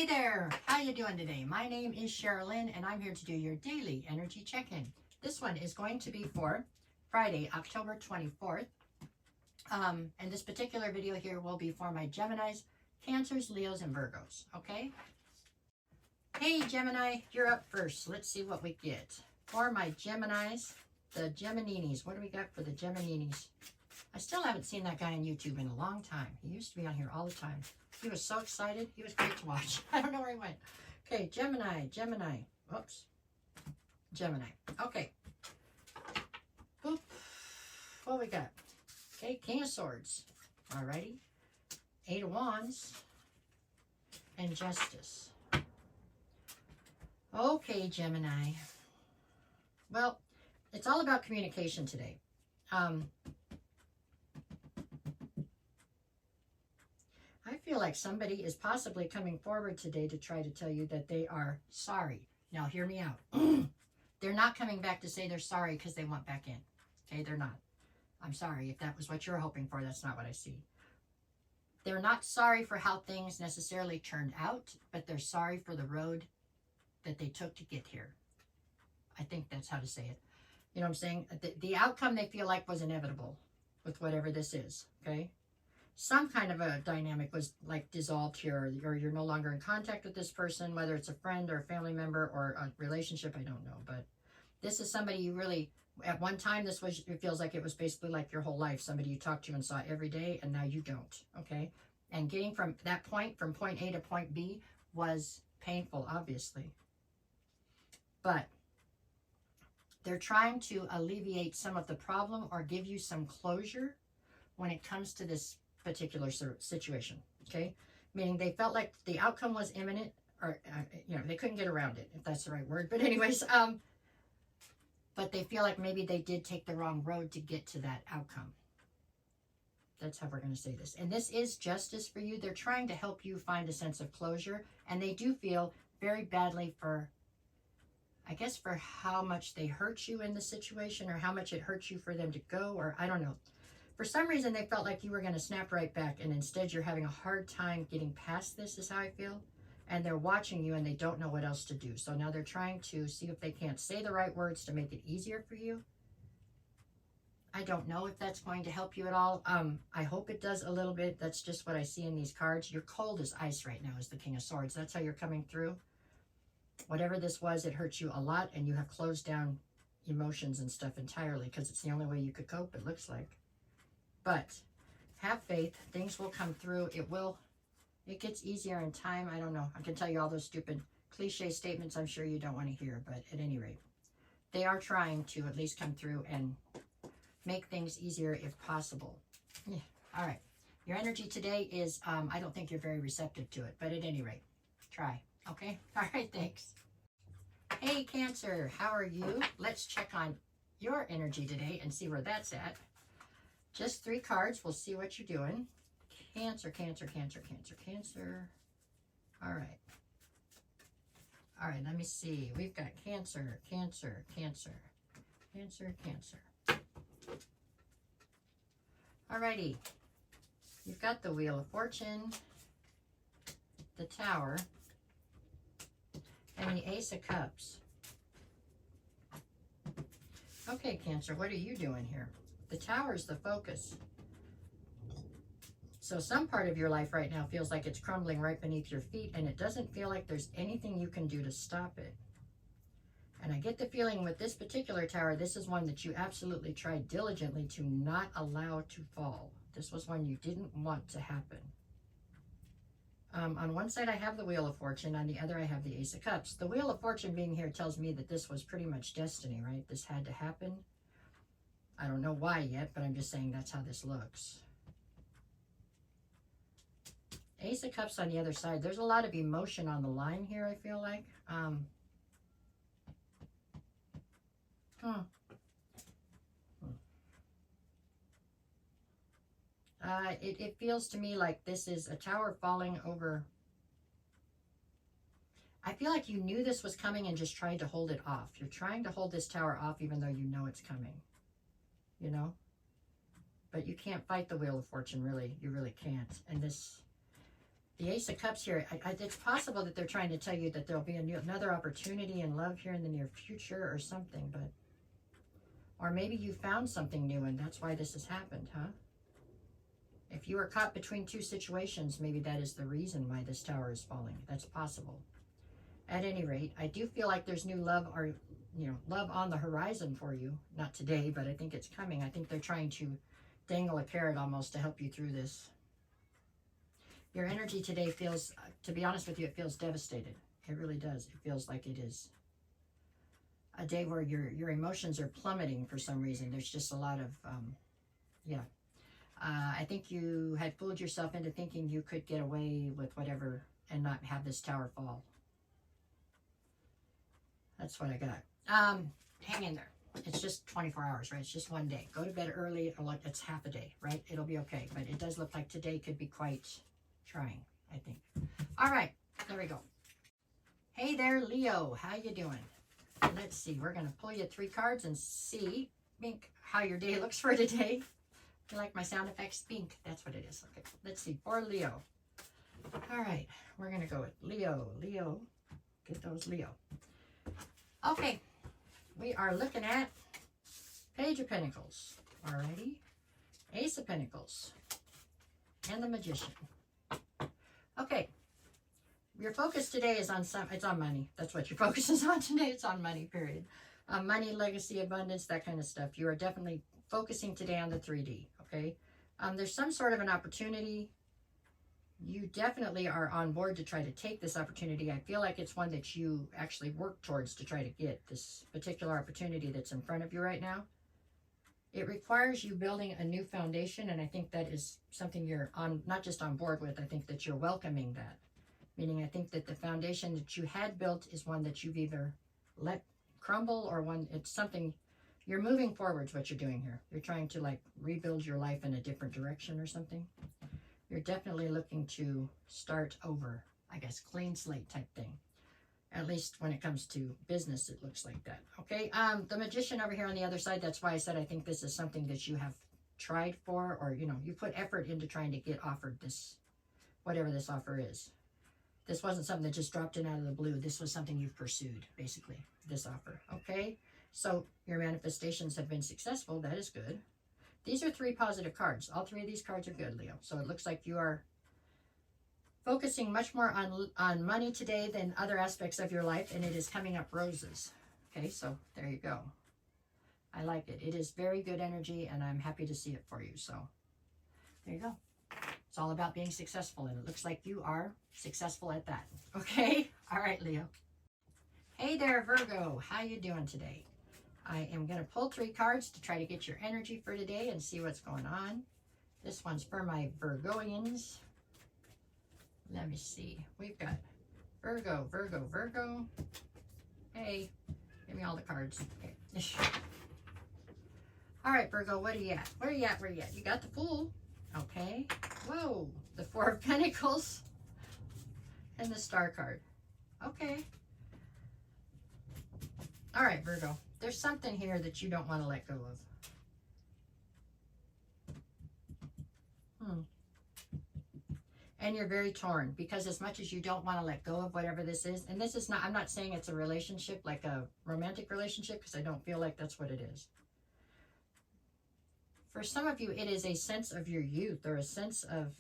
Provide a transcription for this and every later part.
there, how you doing today? My name is Sherilyn and I'm here to do your daily energy check-in. This one is going to be for Friday, October 24th. And this particular video here will be for my Geminis, Cancers, Leos, and Virgos, okay? Hey Gemini, you're up first. Let's see what we get. For my Geminis, the Gemininis. What do we got for the Gemininis? I still haven't seen that guy on YouTube in a long time. He used to be on here all the time. He was so excited. He was great to watch. I don't know where he went. Okay, Gemini. Whoops. Gemini. Okay. Boop. What we got? Okay, King of Swords. Alrighty. Eight of Wands. And Justice. Okay, Gemini. Well, it's all about communication today. I feel like somebody is possibly coming forward today to try to tell you that they are sorry. Now, hear me out. They're not coming back to say they're sorry because they want back in. Okay, they're not. I'm sorry. If that was what you're hoping for, that's not what I see. They're not sorry for how things necessarily turned out, but they're sorry for the road that they took to get here. I think that's how to say it. You know what I'm saying? The outcome they feel like was inevitable with whatever this is, okay? Some kind of a dynamic was like dissolved here, or you're no longer in contact with this person, whether it's a friend or a family member or a relationship, I don't know. But this is somebody you really, at one time, it feels like it was basically like your whole life, somebody you talked to and saw every day, and now you don't, okay? And getting from that point, from point A to point B, was painful, obviously. But they're trying to alleviate some of the problem or give you some closure when it comes to this particular situation, okay? Meaning they felt like the outcome was imminent, or they couldn't get around it, if that's the right word. But anyways, but they feel like maybe they did take the wrong road to get to that outcome. That's how we're going to say this. And this is justice for you. They're trying to help you find a sense of closure, and they do feel very badly for, I guess, for how much they hurt you in the situation, or how much it hurt you for them to go, or I don't know. For some reason, they felt like you were going to snap right back, and instead you're having a hard time getting past this, is how I feel. And they're watching you, and they don't know what else to do. So now they're trying to see if they can't say the right words to make it easier for you. I don't know if that's going to help you at all. I hope it does a little bit. That's just what I see in these cards. You're cold as ice right now as the King of Swords. That's how you're coming through. Whatever this was, it hurt you a lot, and you have closed down emotions and stuff entirely because it's the only way you could cope, it looks like. But have faith. Things will come through. It gets easier in time. I don't know. I can tell you all those stupid cliche statements I'm sure you don't want to hear. But at any rate, they are trying to at least come through and make things easier if possible. Yeah. All right. Your energy today is, I don't think you're very receptive to it. But at any rate, try. Okay? All right. Thanks. Hey, Cancer. How are you? Let's check on your energy today and see where that's at. Just 3 cards. We'll see what you're doing. Cancer, Cancer, Cancer, Cancer, Cancer. All right. All right, let me see. We've got Cancer, Cancer, Cancer, Cancer, Cancer. All righty. You've got the Wheel of Fortune, the Tower, and the Ace of Cups. Okay, Cancer, what are you doing here? The Tower is the focus. So some part of your life right now feels like it's crumbling right beneath your feet, and it doesn't feel like there's anything you can do to stop it. And I get the feeling with this particular Tower, this is one that you absolutely tried diligently to not allow to fall. This was one you didn't want to happen. On one side, I have the Wheel of Fortune. On the other, I have the Ace of Cups. The Wheel of Fortune being here tells me that this was pretty much destiny, right? This had to happen. I don't know why yet, but I'm just saying that's how this looks. Ace of Cups on the other side. There's a lot of emotion on the line here, I feel like. It feels to me like this is a tower falling over. I feel like you knew this was coming and just tried to hold it off. You're trying to hold this tower off even though you know it's coming. You know? But you can't fight the Wheel of Fortune, really. You really can't. And this, The Ace of Cups here, it's possible that they're trying to tell you that there'll be another opportunity in love here in the near future or something, but... Or maybe you found something new and that's why this has happened, huh? If you were caught between two situations, maybe that is the reason why this tower is falling. That's possible. At any rate, I do feel like there's new love or, love on the horizon for you. Not today, but I think it's coming. I think they're trying to dangle a carrot almost to help you through this. Your energy today feels, to be honest with you, it feels devastated. It really does. It feels like it is a day where your emotions are plummeting for some reason. There's just a lot of, I think you had fooled yourself into thinking you could get away with whatever and not have this tower fall. That's what I got. Hang in there. It's just 24 hours, right? It's just one day. Go to bed early, or like it's half a day, right? It'll be okay. But it does look like today could be quite trying, I think. All right, there we go. Hey there, Leo. How you doing? Let's see. We're going to pull you 3 cards and see, Bink, how your day looks for today. You like my sound effects? Bink. That's what it is. Okay, let's see. For Leo. All right, we're going to go with Leo. Leo. Get those Leo. Okay, we are looking at Page of Pentacles. Alrighty. Ace of Pentacles. And the Magician. Okay. Your focus today is on it's on money. That's what your focus is on today. It's on money, period. Money, legacy, abundance, that kind of stuff. You are definitely focusing today on the 3D, okay? There's some sort of an opportunity. You definitely are on board to try to take this opportunity. I feel like it's one that you actually work towards to try to get this particular opportunity that's in front of you right now. It requires you building a new foundation, and I think that is something you're on, not just on board with, I think that you're welcoming that. Meaning I think that the foundation that you had built is one that you've either let crumble or one, it's something, you're moving forwards what you're doing here. You're trying to like rebuild your life in a different direction or something. You're definitely looking to start over, I guess, clean slate type thing. At least when it comes to business, it looks like that. Okay, the Magician over here on the other side, that's why I said I think this is something that you have tried for, or, you put effort into trying to get offered this, whatever this offer is. This wasn't something that just dropped in out of the blue. This was something you've pursued, basically, this offer. Okay, so your manifestations have been successful. That is good. These are 3 positive cards. All 3 of these cards are good, Leo. So it looks like you are focusing much more on money today than other aspects of your life, and it is coming up roses. Okay, so there you go. I like it. It is very good energy, and I'm happy to see it for you. So there you go. It's all about being successful, and it looks like you are successful at that. Okay? All right, Leo. Hey there, Virgo. How you doing today? I am going to pull 3 cards to try to get your energy for today and see what's going on. This one's for my Virgoians. Let me see. We've got Virgo, Virgo, Virgo. Hey, give me all the cards. Okay. All right, Virgo, what are you at? Where are you at? Where are you at? You got the Fool. Okay. Whoa, the 4 of Pentacles and the Star card. Okay. All right, Virgo. There's something here that you don't want to let go of. And you're very torn because as much as you don't want to let go of whatever this is, and this is not, I'm not saying it's a relationship, like a romantic relationship, because I don't feel like that's what it is. For some of you, it is a sense of your youth or a sense of,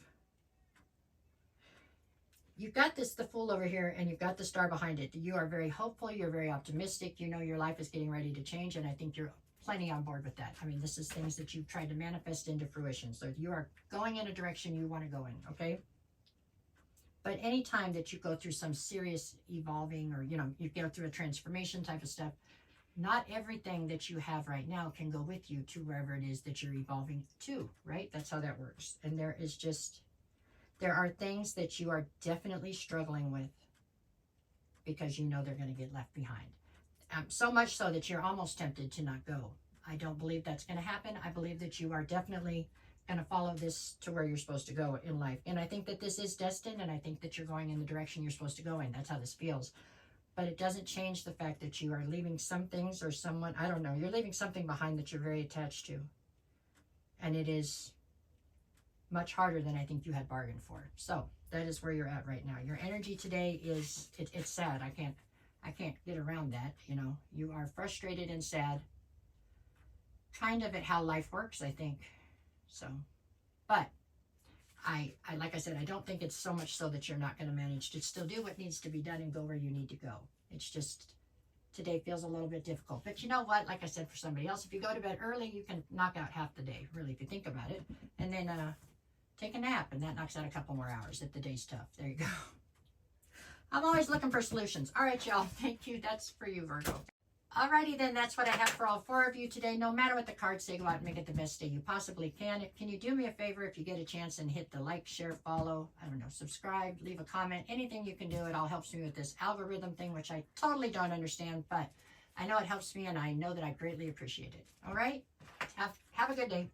you've got the Fool over here and you've got the Star behind it. You are very hopeful. You're very optimistic. You know your life is getting ready to change, and I think you're plenty on board with that. I mean, this is things that you've tried to manifest into fruition. So you are going in a direction you want to go in, okay? But anytime that you go through some serious evolving or, you go through a transformation type of stuff, not everything that you have right now can go with you to wherever it is that you're evolving to, right? That's how that works. And there are things that you are definitely struggling with because you know they're going to get left behind. So much so that you're almost tempted to not go. I don't believe that's going to happen. I believe that you are definitely going to follow this to where you're supposed to go in life. And I think that this is destined, and I think that you're going in the direction you're supposed to go in. That's how this feels. But it doesn't change the fact that you are leaving some things or someone, I don't know, you're leaving something behind that you're very attached to. And it is much harder than I think you had bargained for. So that is where you're at right now. Your energy today is, it's sad. I can't get around that. You know, you are frustrated and sad, kind of at how life works, I think. So, but I like I said, I don't think it's so much so that you're not going to manage to still do what needs to be done and go where you need to go. It's just today feels a little bit difficult. But you know what? Like I said, for somebody else, if you go to bed early, you can knock out half the day, really, if you think about it. And then take a nap, and that knocks out a couple more hours if the day's tough. There you go. I'm always looking for solutions. All right, y'all. Thank you. That's for you, Virgo. Alrighty then, that's what I have for all four of you today. No matter what the cards say, go out and make it the best day you possibly can. Can you do me a favor if you get a chance and hit the like, share, follow, I don't know, subscribe, leave a comment, anything you can do. It all helps me with this algorithm thing, which I totally don't understand, but I know it helps me and I know that I greatly appreciate it. All right? Have a good day.